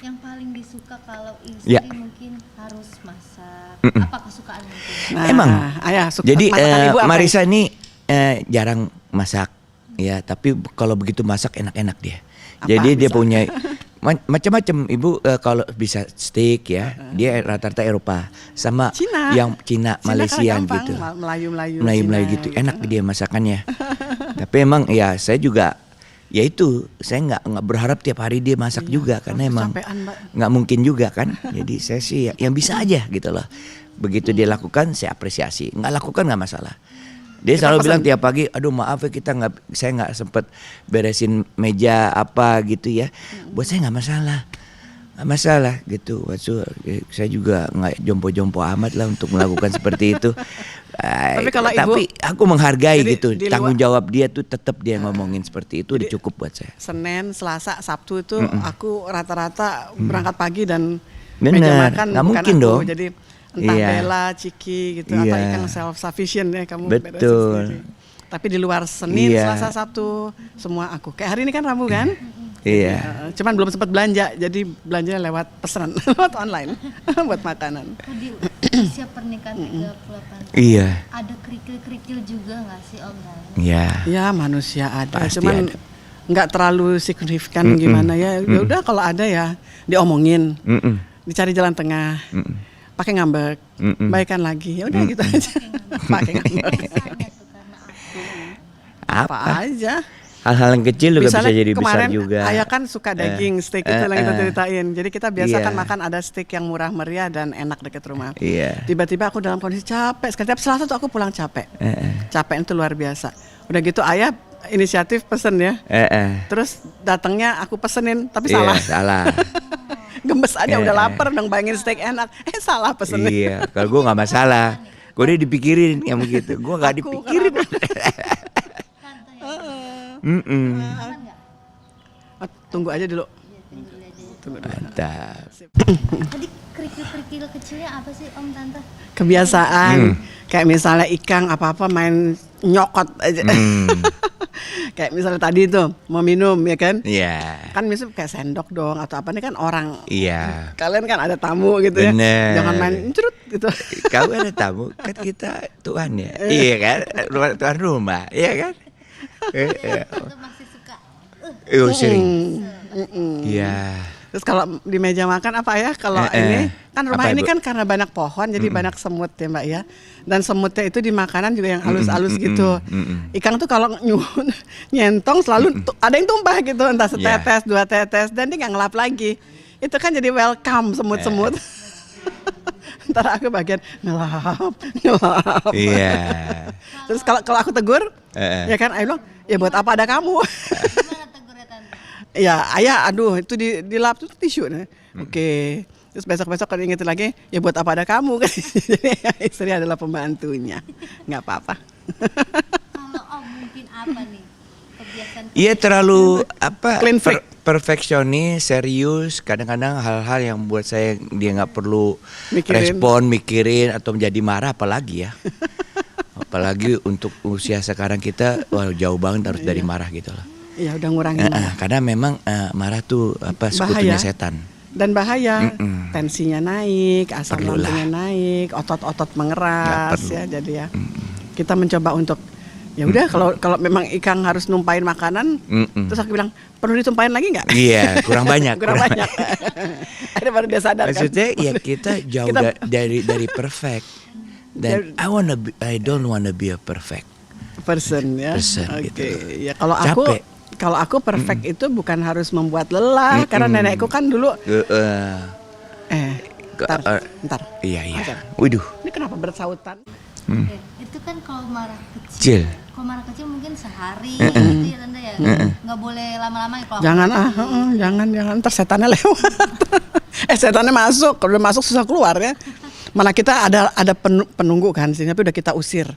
yang paling disuka kalau istri Ya. mungkin harus masak. Apa kesukaan mungkin? Nah, Emang. ayah suka Jadi masakan ibu apa? Marisa ini jarang masak ya, tapi kalau begitu masak enak-enak dia. Apa Jadi dia bisa? punya macam-macam ibu kalau bisa steak ya, dia rata-rata Eropa sama Cina. yang Cina, Cina Malaysian kan gampang, gitu. Melayu-melayu. Melayu-melayu Cina gitu, enak dia masakannya. Tapi emang ya saya juga ya itu saya nggak berharap tiap hari dia masak juga karena emang kecapean, Mbak. nggak mungkin juga kan. Jadi saya sih yang bisa aja gitu loh. Begitu dia lakukan saya apresiasi, nggak lakukan nggak masalah. Dia Kita selalu pesan- bilang tiap pagi, aduh maaf ya saya nggak sempet beresin meja apa gitu ya. Buat saya nggak masalah gitu. Saya juga nggak jompo-jompo amat lah untuk melakukan seperti itu. Tapi kalau ibu, tapi aku menghargai Jadi gitu di luar- tanggung jawab dia tuh tetap dia ngomongin seperti itu udah cukup buat saya. Senin, Selasa, Sabtu itu aku rata-rata berangkat pagi dan Bener, meja makan nggak bukan mungkin aku. dong. Jadi entah Iya. Bella, Ciki gitu atau Iya. Ikang self sufficient ya kamu Betul. beresin sendiri. Tapi di luar Senin, Iya. Selasa, Sabtu semua aku. Kayak hari ini kan Rabu kan? Iya. Cuman belum sempat belanja, jadi belanja lewat pesanan lewat online buat makanan. Di usia pernikahan 38 tahun Iya. ada kerikil-kerikil juga nggak sih Om Dan? Iya. Ya manusia ada, Pasti cuman ada. nggak terlalu signifikan gimana ya. Ya udah kalau ada ya diomongin, Mm-mm. dicari jalan tengah, pakai ngambek, baikan lagi, ya udah gitu aja. Pakai ngambek, Misalnya tuh karena apa? apa aja. Hal-hal yang kecil juga bisa Misalnya jadi besar kemarin juga. Ayah kan suka daging, steak itu yang kita ceritain. Jadi kita biasa Iya. kan makan ada steak yang murah meriah dan enak dekat rumah. Iya. Tiba-tiba aku dalam kondisi capek. Setiap Selasa tuh aku pulang capek. Capek itu luar biasa. Udah gitu ayah inisiatif pesen ya. Terus datangnya aku pesenin tapi Iya, salah. salah. Gemes aja udah lapar dong bayangin steak enak. Salah pesennya. Iya, kalau gue nggak masalah. Gue udah dipikirin yang begitu. Gue nggak Aku dipikirin. Mm-mm. Aman nggak? Oh, tunggu aja dulu. Mantap. Tadi kerikil-kerikil kecilnya apa sih Om Tante? Kebiasaan kayak misalnya Ikang apa-apa main nyokot aja. Kayak misalnya tadi tuh mau minum ya kan? Iya. Kan misalnya kayak sendok dong atau apa, ini kan orang. Iya. Kalian kan ada tamu gitu ya. Bener. Jangan main cerut gitu. Kau ada tamu, kan kita tuan ya. Iya kan? Tuan rumah, iya kan? Tante masih suka Sering. Iya. Terus kalau di meja makan apa ya? Kalau ini kan rumah Apa, ini Ibu? kan karena banyak pohon jadi banyak semut ya Mbak ya. Dan semutnya itu di makanan juga yang halus-halus gitu. Ikang tuh kalau nyentong selalu ada yang tumpah gitu, entah setetes, dua tetes dan dia nggak ngelap lagi. Itu kan jadi welcome semut-semut. Ntar aku bagian ngelap. Iya. Terus kalau aku tegur, ya kan ayah bilang, ya buat apa ada kamu? gimana tegurnya Tante? Ya ayah aduh itu di lap itu tisu nih. Oke. Terus besok-besok kalau ingetin lagi, ya buat apa ada kamu kan? Jadi istri adalah pembantunya. Nggak apa-apa. Kalau Om mungkin apa nih kebiasaan Iya terlalu apa? Clean freak. Perfeksionis, serius. Kadang-kadang hal-hal yang buat saya dia nggak perlu Mikirin. mikirin atau menjadi marah, apalagi ya. Apalagi untuk usia sekarang kita, wah jauh banget harus dari marah gitu loh. Ya udah ngurangin. Karena memang marah tuh apa sekutunya Bahaya. setan. Dan bahaya, tensinya naik, asam Perlulah. lambungnya naik, otot-otot Nggak mengeras perlu. ya. Jadi ya kita mencoba untuk ya udah kalau memang Ikang harus numpain makanan, terus aku bilang perlu ditumpahin lagi nggak? Iya, kurang banyak. Kurang banyak. Akhirnya baru dia sadar kan. Maksudnya ya kita jauh Kita- dari perfect. Dan I don't wanna be a perfect. Person ya. Person, Oke. gitu. Ya kalau Capek. aku perfect itu bukan harus membuat lelah karena nenekku kan dulu ntar. Iya. Bentar. Waduh, Ini kenapa bersautan? Oke, itu kan kalau marah kecil. Cil. Kalau marah kecil mungkin sehari gitu ya Tante ya. Nggak boleh lama-lama ya kalau Jangan marah kecil. jangan ntar setannya lewat. Setannya masuk, kalau udah masuk susah keluar ya. Mana kita ada penunggu kan sini tapi udah kita usir.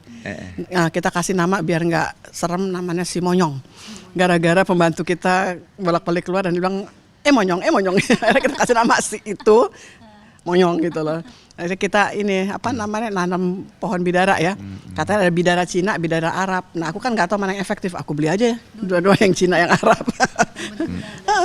Nah, kita kasih nama biar nggak serem, namanya si Monyong. Gara-gara pembantu kita bolak-balik keluar dan dia bilang Monyong. Akhirnya kita kasih nama si itu Monyong gitu loh. Akhirnya kita ini apa namanya nanam pohon bidara ya. Katanya ada bidara Cina, bidara Arab. Nah aku kan nggak tahu mana yang efektif. Aku beli aja ya. Dua-dua yang Cina yang Arab.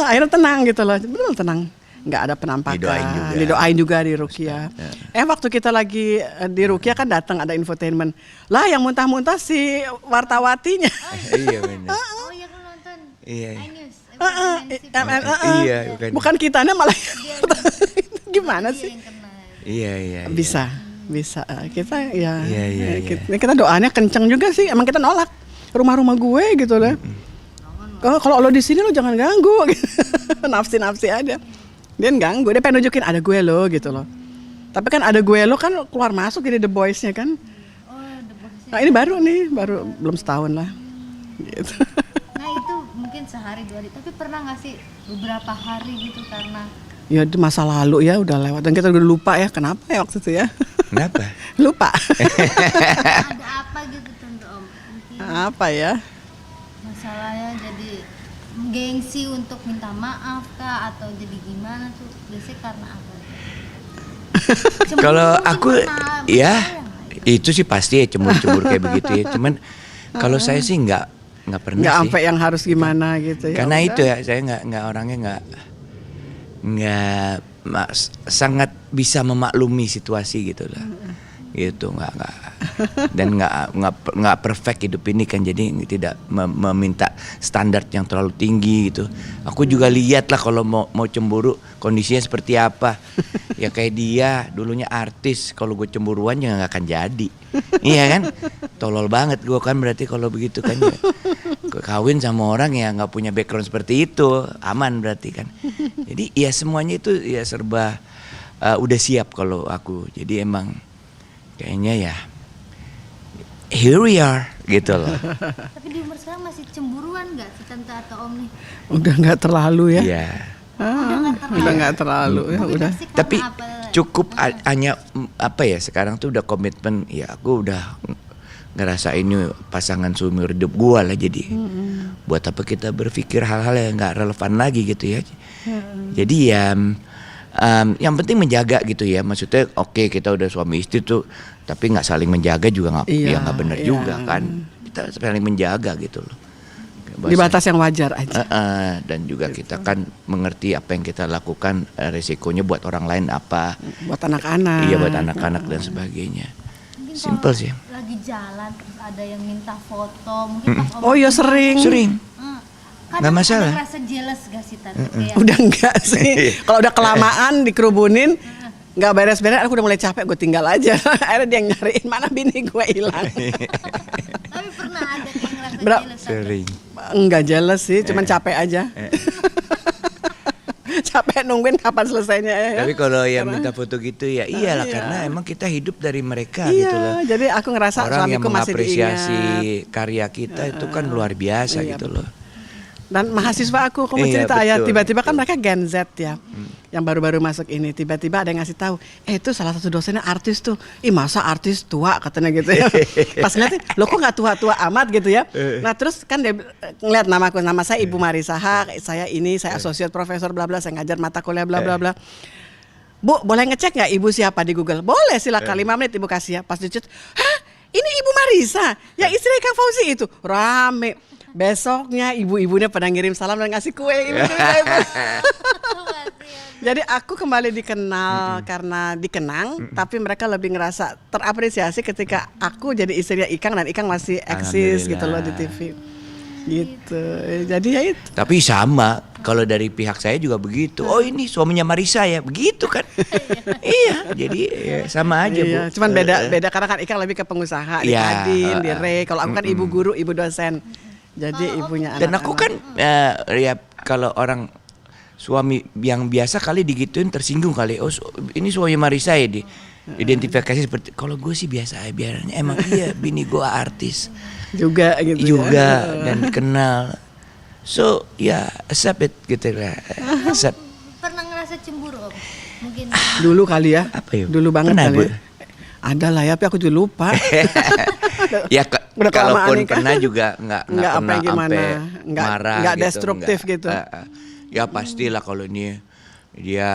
Akhirnya tenang gitu loh. Betul tenang. Nggak ada penampakan. Didoain juga di Rukia. Waktu kita lagi di Rukia kan datang ada infotainment. Lah yang muntah-muntah si wartawatinya. Iya benar. Oh iya kan nonton. Iya. iNews. Iya, Bukan kitanya malah. Gimana Dia sih? yang kena. Iya. Bisa. Kita ya. Iya. Kita doanya kenceng juga sih. Emang kita nolak rumah-rumah gue gitu loh. Kalau lo di sini lo jangan ganggu. Nafsi aja. Dia ganggu. Dia pengen nunjukin ada gue lo gitu loh. Tapi kan ada gue lo kan keluar masuk jadi The Boys-nya kan. Oh, The Box. Nah ini baru belum setahun lah. Gitu. Nah itu mungkin sehari 2 hari. Tapi pernah nggak sih beberapa hari gitu karena Ya di masa lalu ya udah lewat dan kita udah lupa ya kenapa ya waktu itu ya. Kenapa? Lupa. Ada apa gitu tante Om? Mungkin Apa ya? masalahnya jadi gengsi untuk minta maaf kah atau jadi gimana tuh? Biasanya karena apa? Cemburu Kalau mungkin aku pernah ya bermasalah. itu sih pasti ya cemburu-cemburu kayak begitu ya. Cuman kalau saya sih nggak pernah Nggak sih. sampai yang harus gimana gitu ya. Karena udah. itu ya saya nggak orangnya nggak sangat bisa memaklumi situasi gitu lah. Gitu nggak dan nggak perfect hidup ini kan, jadi tidak meminta standar yang terlalu tinggi gitu. Aku juga lihat lah kalau mau cemburu kondisinya seperti apa. Ya kayak dia dulunya artis, kalau gue cemburuan ya nggak akan jadi. Iya kan, tolol banget gue kan berarti kalau begitu kan ya. Kawin sama orang yang nggak punya background seperti itu aman berarti kan. Jadi ya semuanya itu ya serba udah siap kalau aku. Jadi emang kayaknya ya here we are gitu loh. Tapi di umur sekarang masih cemburuan nggak sih tante atau Om nih? Udah nggak terlalu ya. Iya. Udah nggak terlalu ya Mungkin udah. sih karena Tapi apa? cukup hanya apa ya, sekarang tuh udah komitmen ya, aku udah ngerasa ini pasangan seumur hidup gua lah, jadi buat apa kita berpikir hal-hal yang nggak relevan lagi gitu ya. Jadi ya yang penting menjaga gitu ya, maksudnya oke, kita udah suami istri tuh tapi nggak saling menjaga juga nggak, Iya, ya nggak benar iya. juga kan, kita saling menjaga gitu loh. Di batas yang wajar aja. Dan juga kita kan mengerti apa yang kita lakukan, resikonya buat orang lain apa. Buat anak-anak. Iya, buat anak-anak dan sebagainya. Mungkin Simple kalau sih. lagi jalan terus ada yang minta foto, mungkin pas Om Oh iya sering. Sering. Kadang Nggak masalah. ada rasa jealous gak sih tante? Kayak, Udah enggak sih. Kalau udah kelamaan dikerubunin, nggak beres-beres, aku udah mulai capek, gue tinggal aja. Akhirnya dia yang nyariin, mana bini gue hilang. tapi pernah ada yang ngerasa Bra- jealous? Tante? Sering. Enggak jealous sih, cuman capek aja. Capek nungguin kapan selesainya ya. Tapi kalau yang minta foto gitu ya iyalah, karena emang kita hidup dari mereka Iya, gitu loh. jadi aku ngerasa Orang yang suamiku masih mengapresiasi diingat. karya kita itu kan luar biasa Iya, gitu loh. Dan mahasiswa aku mau Iya, cerita ya, betul, tiba-tiba kan betul. mereka Gen Z ya, yang baru-baru masuk ini, tiba-tiba ada yang ngasih tahu, itu salah satu dosennya artis tuh, ih masa artis tua katanya gitu ya. Pas ngeliatin, lo kok nggak tua-tua amat gitu ya. Nah terus kan dia ngeliat nama saya Ibu Marisa Haq, saya associate profesor bla bla, saya ngajar mata kuliah bla bla bla. Bu, boleh ngecek nggak ibu siapa di Google? Boleh, silakan 5 menit ibu kasih ya. Pas dicet, hah ini Ibu Marisa, yang istri Kang Fauzi itu, rame. Besoknya ibu-ibunya pada ngirim salam dan ngasih kue ibu. Jadi aku kembali dikenal karena dikenang, tapi mereka lebih ngerasa terapresiasi ketika aku jadi istrinya Ikang dan Ikang masih eksis gitu loh di TV. Gitu. Jadi ya itu. Tapi sama, kalau dari pihak saya juga begitu. Oh ini suaminya Marisa ya, begitu kan? Iya, jadi ya, sama aja Iya, Bu. cuman beda karena kan Ikang lebih ke pengusaha, di Iya, Kadin, di Rey. Kalau aku kan ibu guru, ibu dosen. Jadi ibunya Dan aku kan ya kalau orang suami yang biasa kali digituin tersinggung kali. Oh ini suami Marisa ya, identifikasi seperti. Kalau gue sih biasa aja, biarnya emang iya bini gue artis juga gitu juga ya. dan dikenal. So ya accept it gitu lah. Accept. Pernah ngerasa cemburu Om? Mungkin Dulu kali ya. Apa ya? Dulu banget Pernah, kali Bu? ya. Ada lah ya, tapi aku juga lupa. Ya Udah kelamaan kalaupun nikah. pernah juga nggak Nggak apa pernah gimana. sampai Nggak- marah nggak gitu, destruktif nggak. gitu. Ya pastilah kalau ini dia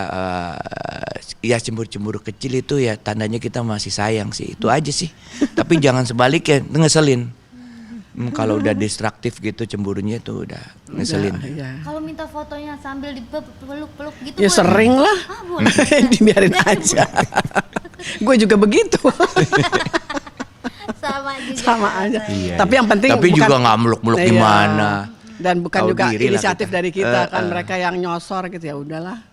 ya cemburu-cemburu kecil itu ya tandanya kita masih sayang sih, itu aja sih. Tapi jangan sebaliknya ngeselin. Kalau udah destruktif gitu cemburunya itu udah ngeselin. Iya. kalau minta fotonya sambil dipeluk-peluk gitu Ya boleh? sering lah. Ah, boleh. Dibiarin aja. Gue juga begitu. Sama juga. Sama aja. Iya, Tapi yang penting tapi bukan- juga nggak meluk-meluk Iya. gimana. Dan bukan Tahu juga diri lah inisiatif kita. dari kita kan, mereka yang nyosor gitu, ya udahlah.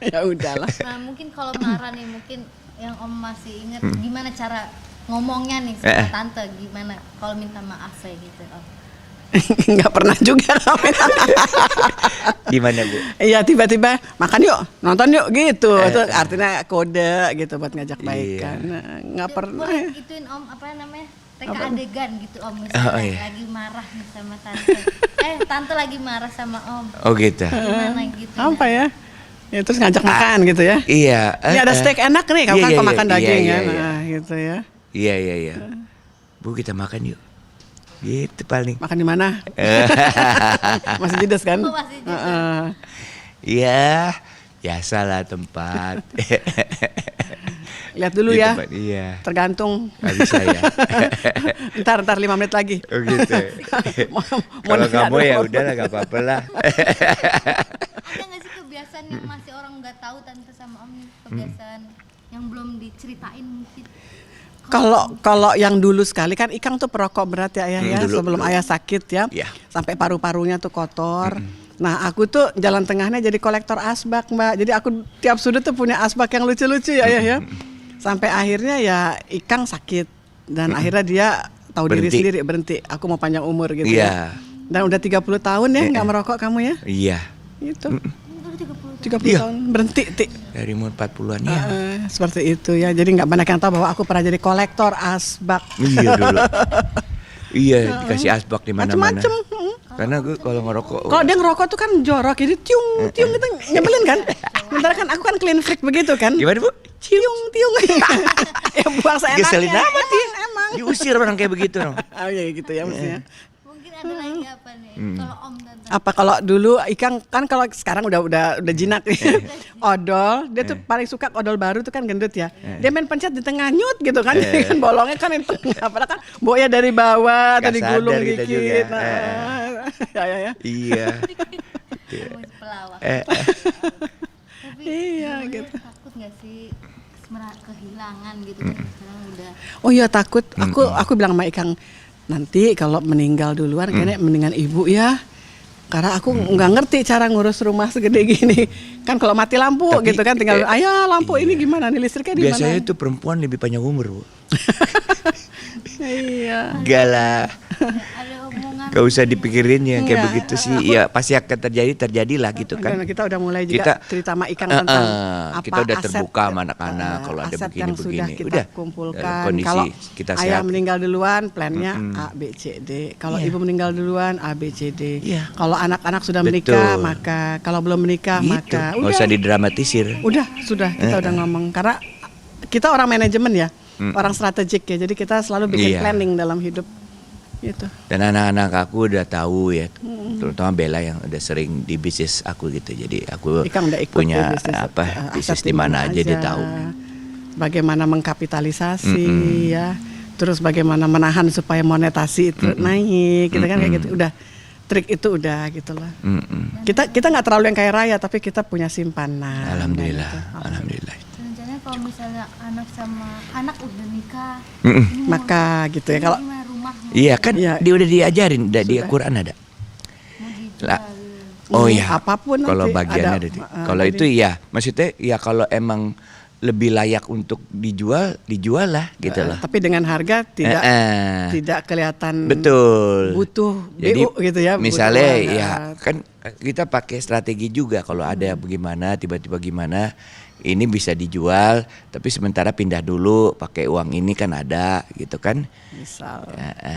Ya udahlah. Nah mungkin kalau marah nih, mungkin yang Om masih inget gimana cara ngomongnya nih sama tante, gimana kalau minta maaf ya gitu Om? Nggak pernah juga kami. Gimana Bu? Iya, tiba-tiba makan yuk, nonton yuk gitu. Itu artinya kode gitu buat ngajak baikan. Nah, nggak pernah. Boleh gituin Om, apa namanya, teka adegan gitu Om, misalnya Oh, iya. lagi marah nih sama tante. Tante lagi marah sama Om, Oh gitu. gimana gitu? Apa ya? Ya, terus ngajak makan gitu ya. Iya. Ini ada steak enak nih, kamu Iya, kan iya, pemakan iya, daging iya, ya. iya. Nah, gitu ya. Iya. Bu, kita makan yuk. Gitu paling. Makan di mana? Masih judes kan? Oh, masih judes. Heeh. Iya, biasalah tempat. Lihat dulu Di ya. tempat, iya. Tergantung. Gak bisa ya. Ntar 5 menit lagi. Oh gitu. Kalau nanya kamu ya dong. udah lah, gak apa-apa lah. Ada nggak sih kebiasaan yang masih orang nggak tahu tante sama om nih, kebiasaan yang belum diceritain mungkin? Kalau yang dulu sekali kan Ikang tuh perokok berat ya ayah ya, Dulu. sebelum ayah sakit ya. Iya. Sampai paru-parunya tuh kotor. Nah, aku tuh jalan tengahnya jadi kolektor asbak, Mbak. Jadi aku tiap sudut tuh punya asbak yang lucu-lucu ya ayah ya. Sampai akhirnya ya Ikang sakit dan akhirnya dia tahu diri Berhenti. sendiri berhenti. Aku mau panjang umur gitu Iya. ya. Dan udah 30 tahun ya nggak merokok kamu ya. Iya. Itu. Udah 30 30 Iya. tahun berhenti, Ti. Dari umur 40-an ya. Seperti itu ya. Jadi nggak banyak yang tahu bahwa aku pernah jadi kolektor asbak. Iya dulu. Iya, dikasih asbak di mana-mana. Macem-macem. Karena gue kalau ngerokok. Kalau dia ngerokok tuh kan jorok, jadi tiung gitu nyebelin kan. Sementara kan aku kan clean freak begitu kan. Gimana Bu? Tiung. Ya buang seenaknya. Geselin amat ya. Emang. Diusir orang kayak begitu. No. Oh iya gitu ya maksudnya. mungkin ada lagi apa nih kalau om tante? Apa kalau dulu Ikang kan kalau sekarang udah jinak nih. Odol, dia tuh paling suka odol baru tuh kan gendut ya. Dia main pencet di tengah nyut gitu kan. Jadi kan bolongnya kan di tengah. Padahal kan boya dari bawah Nggak atau digulung sadar kita dikit. juga. Ya. Iya. Kamu pelawak. Tapi Iya, dulunya gitu. takut nggak sih kehilangan gitu kan sekarang udah Oh iya takut. Aku bilang sama Ikang nanti kalau meninggal duluan kayaknya mendingan ibu ya. Karena aku nggak ngerti cara ngurus rumah segede gini. Kan kalau mati lampu Tapi, gitu kan tinggal ayah lampu ini gimana nih listriknya di mana? Biasanya itu perempuan lebih panjang umur Bu. Iya. Enggak lah. ada omongan Gak usah dipikirin yang kayak Enggak. begitu sih. Ya pasti akan terjadilah gitu kan. Dan kita udah mulai juga cerita sama Ikang tentang apa kita udah aset, terbuka sama anak-anak kalau ada aset yang sudah begini-begini. kita Udah kumpulkan. dalam kondisi Kalau kita ayah sehat. meninggal duluan, plannya A, B, C, D. Kalau Iya. ibu meninggal duluan, A, B, C, D. Iya. Kalau anak-anak sudah Betul. menikah, maka kalau belum menikah, Gitu. maka Nggak usah didramatisir. sudah kita udah ngomong karena kita orang manajemen ya, orang strategik ya. Jadi kita selalu bikin Iya. planning dalam hidup. Gitu. Dan anak-anak aku udah tahu ya, terutama Bella yang udah sering di bisnis aku gitu. Jadi aku Ikang udah ikut punya di bisnis, bisnis aset di mana aja dia tahu. Bagaimana mengkapitalisasi ya. Terus bagaimana menahan supaya monetasi itu naik gitu kan kayak gitu. Udah trik itu udah gitu loh. Kita nggak terlalu yang kaya raya tapi kita punya simpanan. Alhamdulillah, Gitu. alhamdulillah. rencananya kalau misalnya anak sama anak udah nikah Mm-mm. ini mau- Maka gitu ya ini kalau gimana rumah mau Iya kan, Iya. dia udah diajarin, di Sudah. Quran ada. dijual Lah, oh Hmm, iya. apapun Kalau nanti bagiannya ada, ada. Kalau tadi. itu iya, maksudnya ya kalau emang lebih layak untuk dijual, dijual lah gitu loh. tapi dengan harga tidak kelihatan Betul. butuh Jadi BU gitu ya. butuh misalnya uang, ya kan kita pakai strategi juga kalau ada bagaimana tiba-tiba gimana ini bisa dijual tapi sementara pindah dulu pakai uang ini kan ada gitu kan. misal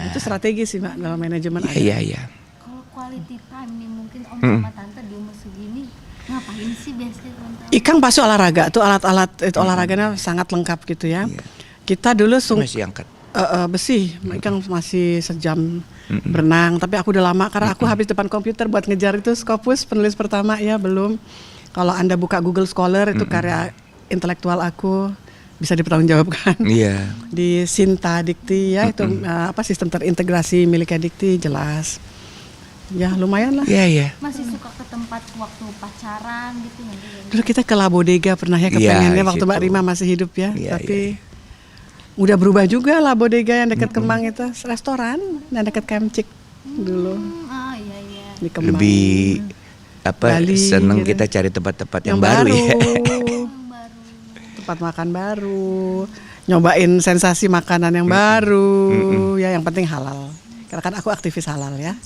itu strategi sih Mbak dalam manajemen ada. Iya iya. kalau quality time nih mungkin om sama tante di umur segini ngapain sih biasanya tante Ikang pasti olahraga tuh alat-alat itu olahraganya sangat lengkap gitu ya. Iya. Kita dulu Masih angkat. besi, Ikang masih sejam berenang. Tapi aku udah lama karena aku habis depan komputer buat ngejar itu Scopus penulis pertama ya belum. Kalau Anda buka Google Scholar itu karya intelektual aku bisa dipertanggungjawabkan. Iya. Di Sinta Dikti ya itu sistem terintegrasi miliknya Dikti jelas. Ya lumayan lah. Iya iya. masih suka ke tempat waktu pacaran gitu nggak sih? Dulu kita ke La Bodega pernah ya Iya, kepengennya waktu situ. Mbak Rima masih hidup ya. Iya, Tapi udah berubah juga La Bodega yang dekat Kemang itu restoran yang dekat Kemcik dulu Iya iya di Kemang. Lebih apa Bali, seneng gitu. kita cari tempat-tempat yang baru ya. baru Tempat makan baru, nyobain sensasi makanan yang baru, ya yang penting halal. Karena kan aku aktivis halal ya.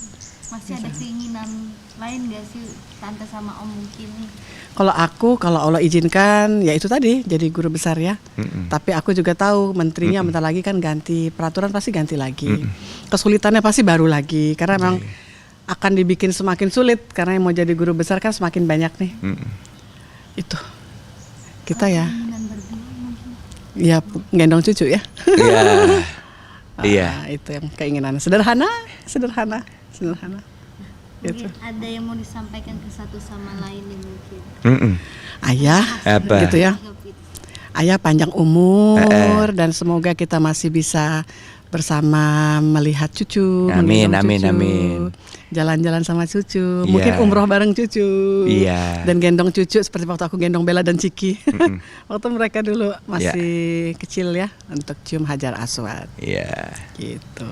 masih ada keinginan lain gak sih tante sama om mungkin nih Kalau Allah izinkan, ya itu tadi jadi guru besar ya. Tapi aku juga tahu menterinya bentar lagi kan ganti peraturan pasti ganti lagi. Kesulitannya pasti baru lagi karena memang akan dibikin semakin sulit karena yang mau jadi guru besar kan semakin banyak nih. Itu kita ya, keinginan berdua mungkin. ya gendong cucu ya. Iya. Iya. Itu yang keinginan sederhana. Gitu. Mungkin ada yang mau disampaikan ke satu sama lain nih mungkin. Mm-mm. Ayah, Apa? gitu ya. Ayah panjang umur dan semoga kita masih bisa bersama melihat cucu, Amin, menggendong amin, cucu, amin. jalan-jalan sama cucu, Iya. mungkin umroh bareng cucu, Iya. dan gendong cucu seperti waktu aku gendong Bella dan Ciki, waktu mereka dulu masih kecil ya, untuk cium Hajar Aswad, Iya. gitu.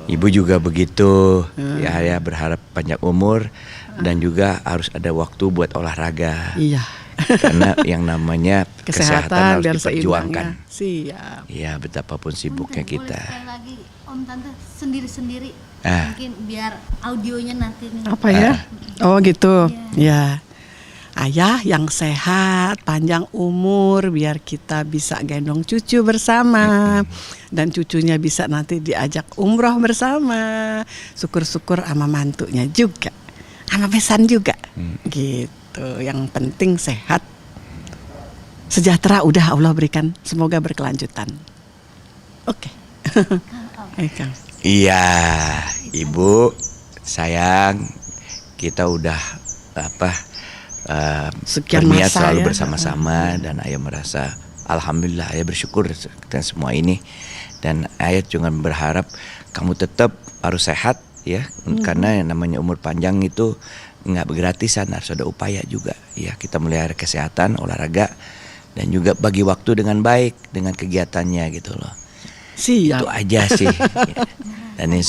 Ibu juga begitu. Ya berharap panjang umur dan juga harus ada waktu buat olahraga. Iya, Karena yang namanya kesehatan harus biar diperjuangkan. seimbang ya. Siap. Iya, betapapun sibuknya Boleh kita. sekali lagi Om Tante sendiri-sendiri. Ah. Mungkin biar audionya nanti nih. Apa ya? Oh gitu. Ya. Ayah yang sehat, panjang umur, biar kita bisa gendong cucu bersama, dan cucunya bisa nanti diajak umroh bersama. Syukur-syukur sama mantunya juga, sama besan juga. Gitu. Yang penting sehat, sejahtera udah Allah berikan. Semoga berkelanjutan. Oke. Kang. Iya, Ibu, sayang, kita udah Sekian berniat masa selalu ya. bersama-sama dan Ayah merasa alhamdulillah Ayah bersyukur dan semua ini, dan Ayah cuma berharap kamu tetap harus sehat ya, karena yang namanya umur panjang itu nggak gratisan, harus ada upaya juga ya, kita melihara kesehatan, olahraga dan juga bagi waktu dengan baik dengan kegiatannya gitu loh. Siap. Itu aja sih. Dan ini Memiliki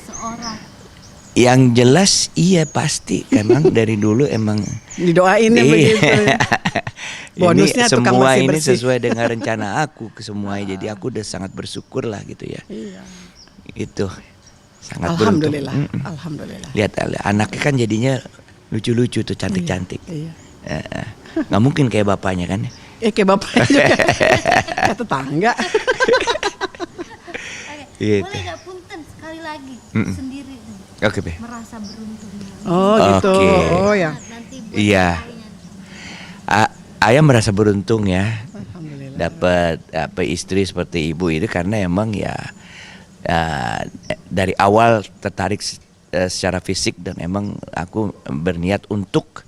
seorang. yang jelas iya pasti emang dari dulu emang Didoain ya Iya. begitu. Bonusnya ini tukang semua ini bersih-bersih. sesuai dengan rencana aku ke semuanya. Jadi aku udah sangat bersyukur lah gitu ya. Iya. Itu sangat beruntung. Alhamdulillah. Mm-mm. Alhamdulillah. Lihat anaknya kan jadinya lucu-lucu tuh, cantik-cantik. Iya. Nggak mungkin kayak bapaknya kan. Kayak bapaknya juga. Kayak tetangga. Oke, Gitu. boleh gak punten sekali lagi sendiri Oke, Be. merasa beruntung. Oh gitu. Oke. Oh ya. Nanti buat Iya. kalian. Ayah merasa beruntung ya. Alhamdulillah. Dapat istri seperti ibu itu karena emang ya dari awal tertarik secara fisik dan emang aku berniat untuk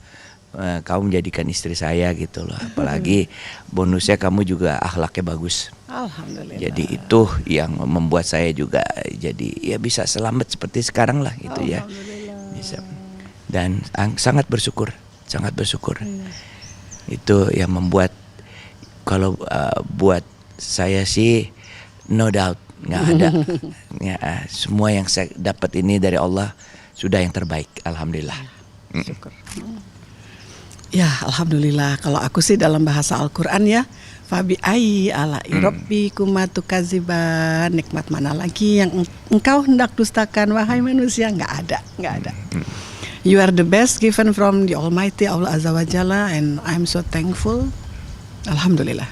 kamu menjadikan istri saya gitu loh. Apalagi bonusnya kamu juga akhlaknya bagus. Alhamdulillah. Jadi itu yang membuat saya juga jadi ya bisa selamat seperti sekarang lah gitu ya. Bisa. Dan sangat bersyukur. Itu yang membuat kalau buat saya sih no doubt nggak ada. Ya, semua yang saya dapat ini dari Allah sudah yang terbaik, alhamdulillah. Syukur. Ya, alhamdulillah. Kalau aku sih dalam bahasa Al-Qur'an ya, fabi ayyi ala rabbikum tukadziban, nikmat mana lagi yang engkau hendak dustakan wahai manusia? Nggak ada. You are the best given from the Almighty Allah Azza wa Jalla, and I'm so thankful. Alhamdulillah.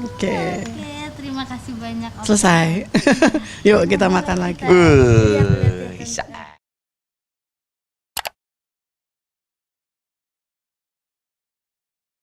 Oke. Oke, terima kasih banyak Om. Selesai. Yuk kita makan lagi. Iya, boleh, Bisa.